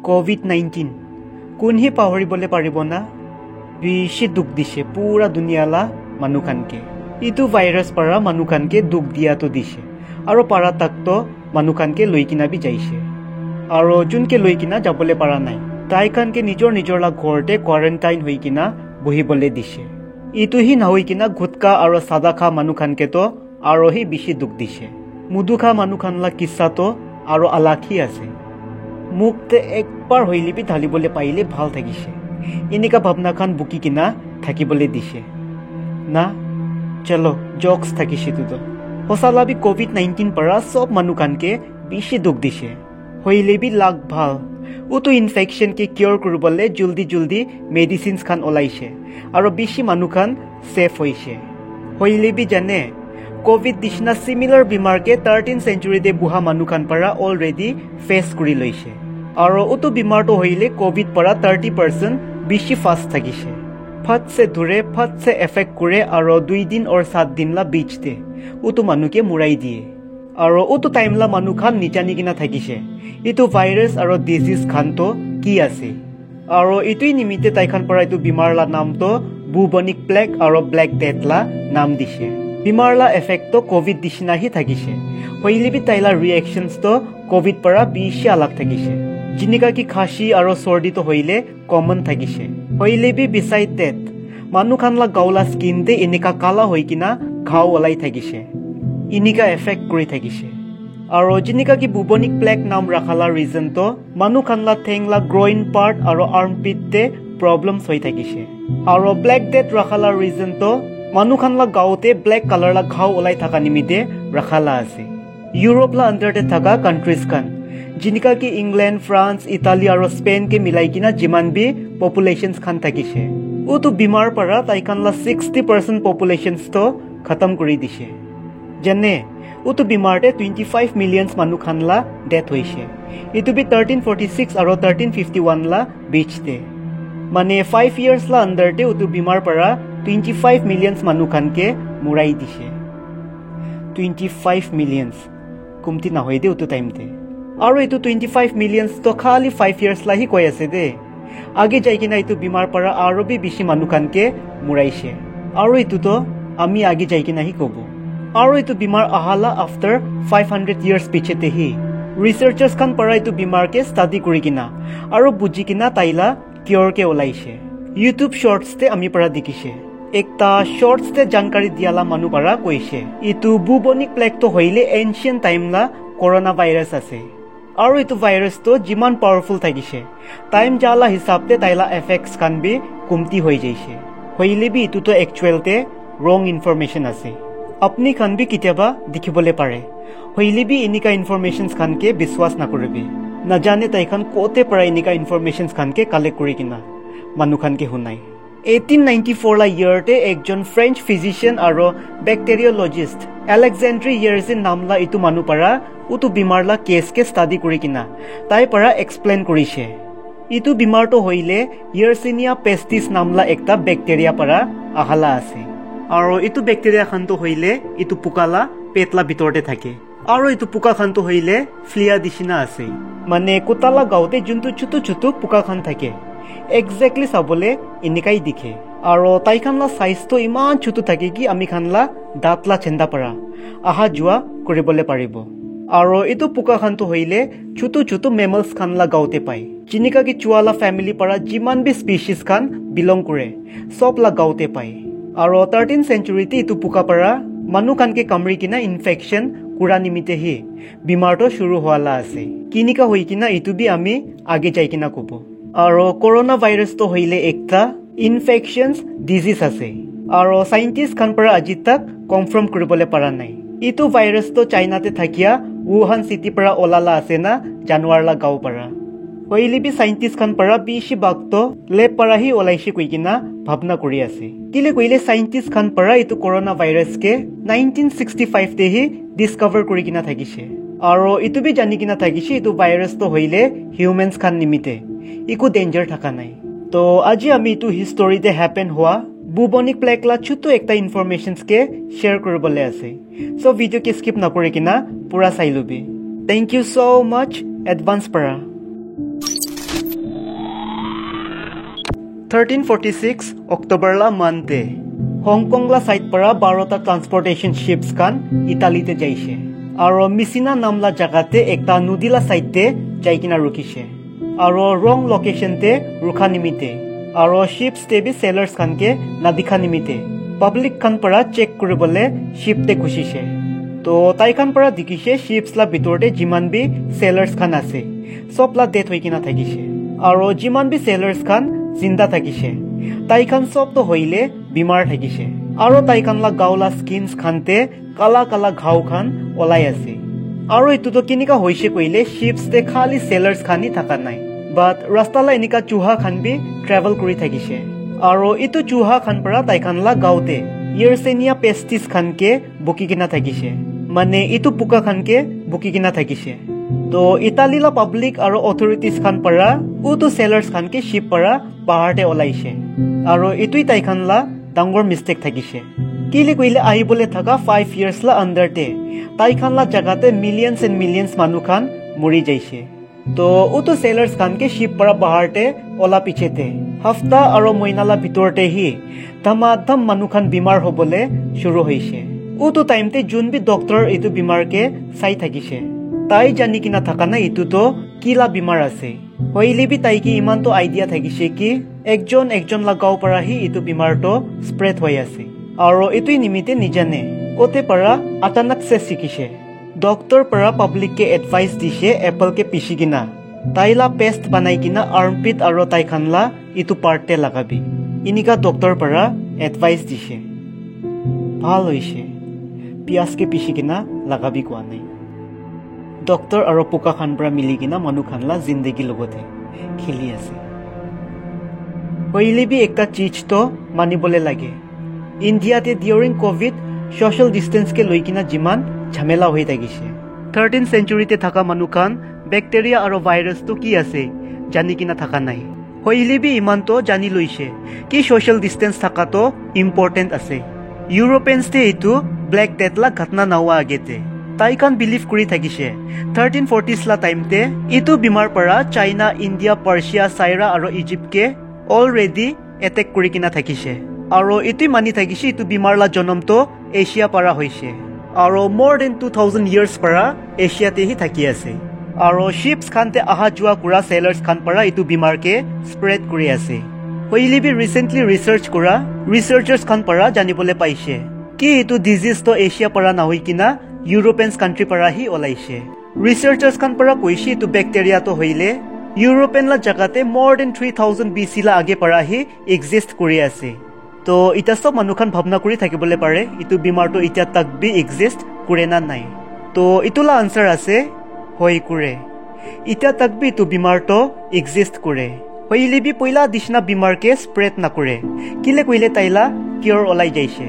COVID-19 কোনহি পাহৰিবলে পাৰিব না বেছি দুখ দিছে পুৰা দুনিয়ালা মানুখানকে ইটো ভাইৰাছ পৰা মানুখানকে দুখ দিয়াটো দিছে আৰু পাৰা তাকতো মানুখানকে লৈ কিনা বি যাইছে আৰু যোনকে লৈ কিনা যাবলে পাৰা নাই তাইখানকে নিজৰ লা ঘৰতে কোৱাৰেণ্টাইন হৈ কিনা বহিবলে দিছে ইটো হি নহৈ কিনা গুটকা আৰু সাদা খা মানুখানকে তো আৰু হি বেছি দুখ দিছে মুদুখা মানুখানলা কিচ্ছাটো আৰু আলাখি আছে মুখতে একবাৰ হইলিবি ঢালিবলে পাইলে ভাল থাকিছে এনেকা ভাবনাখান বুকি কিনা থাকিবলে দিছে না চলো জক্স থাকিছে তো হসালাবি COVID-19 পৰা সব মানুখানকে বেছি দুখ দিছে হইলেবি লাগ ভাল উটো ইনফেকশন কে কিউৰ কৰিবলে জলদি মেডিসিনস খান ওলাইছে আৰু বেছি মানুখান সেফ হৈছে হইলেবি জানে কোভিড দিশনা সিমিলাৰ বিমাৰকে 13th সেঞ্চুৰিতে বুহা মানুখান পৰা অলৰেডি ফেস কৰি লৈছে আৰু উটো বিমাৰটো হইলে কোভিড পৰা 30% বেছি ফাস্ট থাকিছে ফট সে ধৰে ফট সে এফেক্ট কৰে আৰু 2 দিন और 7 দিন লা বিচতে উটো মানুকে মুৰাই দিয়ে আৰু উটো টাইমলা মানুখান নিজানি কিনা থাকিছে ইটো ভাইৰাছ আৰু ডিজিজ খানটো কি আছে আৰু ইটোই নিমিতে তাইখান পৰা ইটো বিমাৰলা নামটো বুবনিক প্লেগ আৰু ব্ল্যাক ডেথ লা নাম দিছে বিমাৰলা এফেক্টটো কোভিড দিশনাহি থাকিছে হইলিবি তাইলা ৰিঅ্যাকশনস তো কোভিড পৰা বেছি আলাগ থাকিছে জিনিকা কি খাসি আৰু সর্দি তো হইলে কমন থাকিছে হইলিবি বিসাইড ডেথ মানুখানলা গাউলা স্কিনতে এনেকা কালা হৈ কিনা ঘাও ওলাই থাকিছে ইনিকা এফেক্ট কৰি থাকিছে আৰু জিনিকা কি বুবনিক প্লেগ নাম ৰাখালা ৰিজন তো মানুখানলা ঠেংলা গ্ৰোইন পাৰ্ট আৰু আৰ্মপিটতে প্ৰবলেমস হৈ থাকিছে আৰু ব্ল্যাক ডেথ ৰাখালা ৰিজন তো মানুখানলা গাওতে ব্ল্যাক কালার লা ঘাও ওলাই থাকা নিমিতে রাখালা আছে ইউরোপ লা আন্ডারতে থাকা কান্ট্রিজ খান জিনিকা কি ইংল্যান্ড ফ্রান্স ইতালি আর স্পেন কে মিলাই কিনা জিমান বি পপুলেশনস খান থাকিছে উতো বিমার পৰা তাইখানলা 60% পপুলেশনস তো খতম কৰি দিছে জেনে উতো বিমাৰতে 25 মিলিয়নস মানুখানলা ডেথ হৈছে ইটো বি 1346 আৰু 1351 লা বিচতে মানে 5 ইয়াৰ্স লা আন্ডাৰতে উতো বিমাৰ পৰা 25 মিলিয়নস মানুখানকে মুৰাই দিছে 25 মিলিয়নস কুমতি না হৈ দে উতো টাইমতে আৰু এটো 25 মিলিয়নস তো খালি 5 ইয়াৰ্স লাহি কৈ আছে দে আগে যাই কিনা এটো বিমাৰ পৰা আৰু বি বেছি মানুখানকে মুৰাইছে আৰু এটো তো আমি আগে যাই কিনা হি কব আৰু এটো বিমাৰ আহালা আফটাৰ 500 ইয়াৰ্স পিছতে হি ৰিসাৰ্চাৰ্স খান পৰা এটো বিমাৰকে স্টাডি কৰি কিনা আৰু বুজি কিনা তাইলা কিউৰ কে ওলাইছে ইউটিউব শৰ্টস তে আমি পৰা দেখিছে একটা শৰ্টস তে জানকাৰী দিয়ালা মানু পৰা কৈছে ইটো বুবনিক প্লেগ তো হইলে এনশিয়েন্ট টাইমলা কৰোনা ভাইৰাস আছে আৰু ইটো ভাইরাস তো জিমান পাওয়ারফুল থাকিছে টাইম জালা হিসাবতে তাইলা এফেক্টস খান বি কমতি হৈ যাইছে হইলে বি ইটো তো একচুয়ালতে রং ইনফরমেশন আছে আপনি খান বি কিতাবা দেখিবলে পারে হইলে বি ইনিকা ইনফরমেশনস খানকে বিশ্বাস না কৰিবি না জানে তাইখান কোতে পৰা ইনিকা ইনফৰমেশনস খানকে কালেক্ট কৰি কিনা মানুখানকে শুনাই 1894 লা ইয়াৰতে একজন ফ্ৰেঞ্চ ফিজিশিয়ান আৰু ব্যাকটেৰিয়োলজিষ্ট আলেকজান্ড্ৰি ইয়াৰজিন নামলা ইটো মানু পৰা উটো বিমাৰলা কেসকে স্টাডি কৰি কিনা তাই পৰা এক্সপ্লেইন কৰিছে ইটো বিমাৰটো হইলে ইয়াৰসিনিয়া পেস্টিস নামলা একটা ব্যাকটেৰিয়া পৰা আহালা আছে আৰু ইটো ব্যাকটেৰিয়া খানটো হইলে ইটো পুকালা পেটলা ভিতৰতে থাকে আৰু ইটো পুকা খানটো হইলে ফ্লিয়া দিছিনা আছে মানে কোতালা গাওতে যোনটো ছোট পুকা খান থাকে এক্স্যাক্টলি সাবলে এনেকাই দিখে আৰু তাইখানলা সাইজ তো ইমান ছোট থাকে কি আমি খানলা দাঁতলা চেন্দা পৰা আহা যোৱা কৰিবলে পাৰিব আৰু এটো পুকা খানটো হইলে ছোট মেমলস খানলা গাওতে পায় জিনিকা কি চুৱালা ফ্যামিলি পৰা জিমান বি স্পিচিস খান বিলং কৰে সবলা গাওতে পায় আৰু 13th সেঞ্চুৰিতে এটো পুকা পৰা মানু খানকে কামৰি কিনা ইনফেকশন কুৰা নিমিতে হি বিমাৰটো শুৰু হোৱালা আছে কিনিকা হৈ কিনা এটো বি আমি আগে যাই কিনা কব আৰু কৰোনা ভাইৰাস তো হইলে একটা ইনফেকশনস ডিজিজ আছে আৰু সাইন্টিস্ট খান পৰা আজি তাক কনফাৰ্ম কৰিবলে পাৰা নাই ইটো ভাইৰাস তো চাইনাতে থাকিয়া উহান সিটি পৰা ওলালা আছে না জানুৱাৰলা গাঁও পৰা হইলিবি সাইন্টিস্ট খান পৰা বেছি বাগতো লেব পৰা হি ওলাইছে কৈ কিনা ভাবনা কৰি আছে কিলে কইলে সাইন্টিস্ট খান পৰা ইটো কৰোনা ভাইৰাস কে 1965 তে হি ডিসকভাৰ কৰি কিনা থাকিছে আৰু ইটো বি জানি কিনা থাকিছে ইটো ভাইৰাস তো হইলে হিউম্যানস খান নিমিতে ইকো ডেঞ্জাৰ থাকা নাই তো আজি আমি ইটো হিস্টোৰিতে হ্যাপেন হোৱা বুবনিক প্লেগ লা ছোট একটা ইনফৰমেশনস কে শেয়াৰ কৰিবলে আছে সো ভিডিও কে স্কিপ নকৰি কিনা পুৰা চাই লবি থ্যাংক ইউ সো মাচ এডভান্স পৰা 1346 October la month Hong Kong la side para 12 transportation ships kan Italy te jaise aro Messina namla jagate ekta nudi la side te jaikina rukise aro wrong location te rukha nimite aro ships te bi sailors kan ke nadikha nimite public kan para check kuribole ship te khusise to tai kan para dikise ships la bitor te jiman bi sailors kan ase sob la death hoikina thakise aro jiman bi sailors kan জিন্দা থাকিছে তাইখান সব তো হইলে বিমার থাকিছে আৰু তাইখান লা গাউলা skins খানতে কালা কালা ঘাও খান ওলাই আছে আৰু এটো তো কিনিকা হইছে কইলে শিপস তে খালি সেলার্স খানি থাকা নাই বাট রাস্তালা এনিকা চুহা খান বি ট্রাভেল কৰি থাকিছে আৰু এটো চুহা খান পৰা তাইখান লা গাউতে ইয়ারসেনিয়া পেস্টিস খানকে বকি কিনা থাকিছে মানে এটো পুকা খানকে বকি কিনা থাকিছে तो इटाली ला पब्लिक और अथॉरिटीज खान परा उतो सेलर्स खान के शिप परा पहाड़े ओलाइसे आरो इतुई ताई खान ला डांगर मिस्टेक থাকিছে किले कइले आइबले थाका 5 इयर्स ला अंडर ते ताई खान ला जगाते मिलियंस एंड मिलियंस मानु खान मरि जाइसे तो उतो सेलर्स खान के शिप परा पहाड़े ओला पिछेते हफ्ता और महीना ला भितरते ही धमाधम मानु खान बीमार होबले शुरू होइसे उतो टाइम ते जोन भी डॉक्टर इतु बीमार के साई থাকিছে তাই জানি কিনা থাকা না ইটো তো কিলা বিমার আছে হইলে বি তাই কি ইমান তো আইডিয়া থাকিছে কি একজন লাগাও পারা হি ইটো বিমার তো স্প্রেড হৈ আছে আৰু ইটোই নিমিতে নিজানে ওতে পারা আচানক সে শিকিছে ডক্টর পারা পাবলিক কে এডভাইস দিছে এপল কে পিছি কিনা তাইলা পেস্ট বানাই কিনা আর্মপিট আৰু তাই খানলা ইটো পাৰ্টে লাগাবি ইনিকা ডক্টৰ পাৰা এডভাইস দিছে ভাল হইছে পিয়াজ কে পিছি কিনা লাগাবি কোৱা নাই डॉक्टर और पुका खान पर मिली किना मनु खानला जिंदगी लगते खेली आसे पहले भी एकटा चीज तो मानिबले लागे इंडिया ते ड्यूरिंग कोविड सोशल डिस्टेंस के लई किना जिमान झमेला होई থাকিছে 13th सेंचुरी ते थाका मनु खान बैक्टेरिया और वायरस तो की आसे जानि किना थाका নাই पहले भी इमान तो जानि लइছে कि सोशल डिस्टेंस थाका तो इम्पोर्टेंट आसे यूरोपियंस ते इतु ब्लैक डेथ ला घटना नावा आगेते ताइकान बिलीव करी থাকিছে 1340s ला टाइम ते इतु बीमार परा चाइना इंडिया पर्शिया साइरा और इजिप्ट के ऑलरेडी अटैक करी किना থাকিছে और इतु मानि থাকিছে इतु बीमार ला जन्म तो एशिया परा होइছে और मोर देन 2000 इयर्स परा एशिया ते ही থাকি আছে और शिप्स खानते आहा जुआ कुरा सेलर्स खान परा इतु बीमार के स्प्रेड करी আছে पहिले भी रिसेंटली रिसर्च करा रिसर्चर्स खान परा जानिबले पाइছে कि इतु डिजीज तो एशिया परा ना होई किना यूरोपियंस कंट्री परा ही ओलाइছে रिसर्चर्स खान परा कोइछि तो बैक्टेरिया तो होइले यूरोपियन ला जगाते मोर देन 3000 बीसी ला आगे परा ही एग्जिस्ट करि আছে तो इटा सब मनुखान भावना करि থাকিবলে पारे इतु बीमार तो इटा तक भी एग्जिस्ट करे ना নাই तो इतुला आंसर আছে होय करे इटा तक भी तो बीमार तो एग्जिस्ट करे होइले भी पहिला दिसना बीमार के स्प्रेड ना करे किले कइले ताइला क्योर ओलाई जाइছে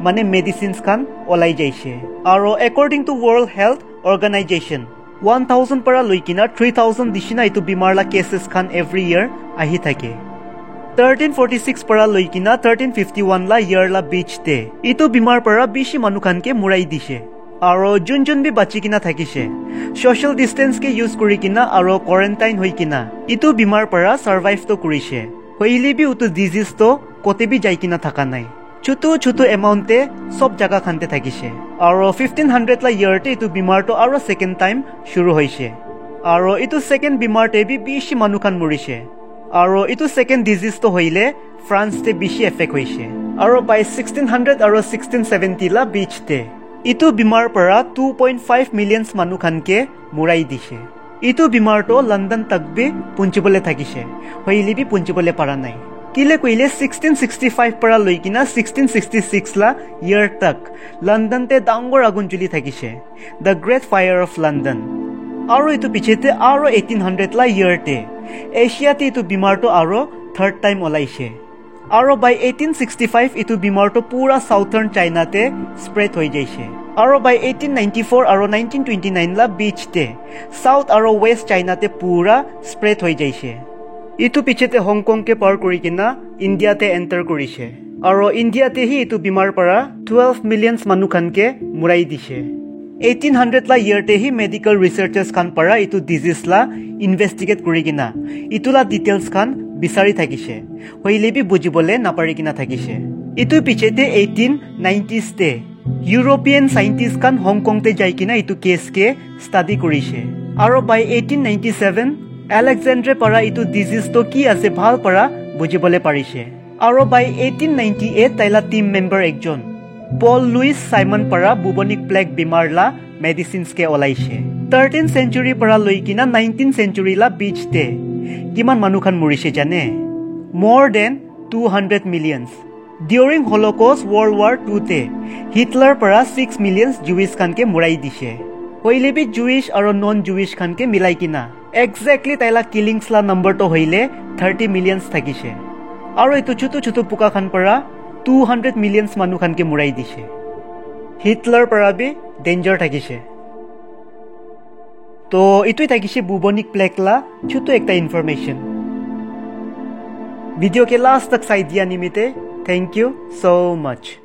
माने मेडिसिन्स खान ओलाई जाइছে आरो according to World Health Organization 1000 para loikina 3000 dishina itu bimar la cases khan every year ahi thake 1346 para loikina 1351 la year la beach te itu bimar para bishi manu khan ke murai dise aro jun bi bachi kina thakise social distance ke use kori kina aro quarantine hoi kina itu bimar para survive to korise hoile bi utu disease to kote bi jai kina thaka nai छोटो एमाउंटे सब जगह खानते থাকিছে और 1500 ला year ते इतु बीमार तो और second time शुरू होइছে और इतु सेकेंड बीमार ते भी बेसी मानु खान मरिছে और इतु सेकेंड डिजीज तो होइले फ्रांस ते बेसी इफेक्ट होइছে और बाय 1600 और 1670 ला बीच ते इतु बीमार परा 2.5 मिलियंस मानु खान के मुराई दिছে इतु बीमार तो लंदन तक भी पुंचिबले থাকিছে होइले भी पुंचिबले पारा নাই किले कोइले 1665 परा लइकिना 1666 ला इयर तक लंदन ते डांगर आगुन जुली থাকিছে the great fire of London और इतु पिछेते और 1800 ला इयर ते एशिया ते इतु बीमार तो और थर्ड टाइम ओलाइছে और बाय 1865 इतु बीमार तो पूरा साउथर्न चाइना ते स्प्रेड हो जाइছে और बाय 1894 और 1929 ला बीच ते साउथ और वेस्ट चाइना ते पूरा स्प्रेड हो जाइছে इतु पिछेते हांगकांग के पार करी किना इंडिया ते एंटर करिছে और इंडिया ते ही इतु बीमार परा 12 मिलियंस मानु खान के मुराई दिছে 1800 ला इयर ते ही मेडिकल रिसर्चर्स खान परा इतु डिजीज ला इन्वेस्टिगेट करी किना इतुला डिटेल्स खान বিচাৰি থাকিছে হইলে বি বুজিবলে নাপাৰি কিনা থাকিছে ইটো পিছতে 1890s তে ইউৰোপিয়ান সাইন্টিস্ট কান হংকং তে যাই কিনা ইটো কেস কে স্টাডি কৰিছে আৰু বাই 1897 আলেকজান্ড্ৰে পৰা ইটো ডিজিজ তো কি আছে ভাল পৰা বুজিবলে পাৰিছে আৰু বাই 1898 তাইলা টিম মেম্বাৰ একজন পল লুইস সাইমন পৰা বুবনিক প্লেগ বিমাৰলা মেডিসিনস কে ওলাইছে 13th century পৰা লৈ কিনা 19th century লা বিচ তে কিমান মানুখান মৰিছে জানে more than 200 millions during holocaust world war 2 te hitler para 6 millions jewish khan ke murai dise hoile bi jewish aro non jewish khan ke milai kina exactly taila killings la number to hoile 30 millions thakise aro etu chutu chutu puka khan para 200 millions manu khan ke murai dise hitler para bi danger thakise to etui thakise bubonic plague la chutu ekta information video ke last tak sai dia nimite Thank you so much.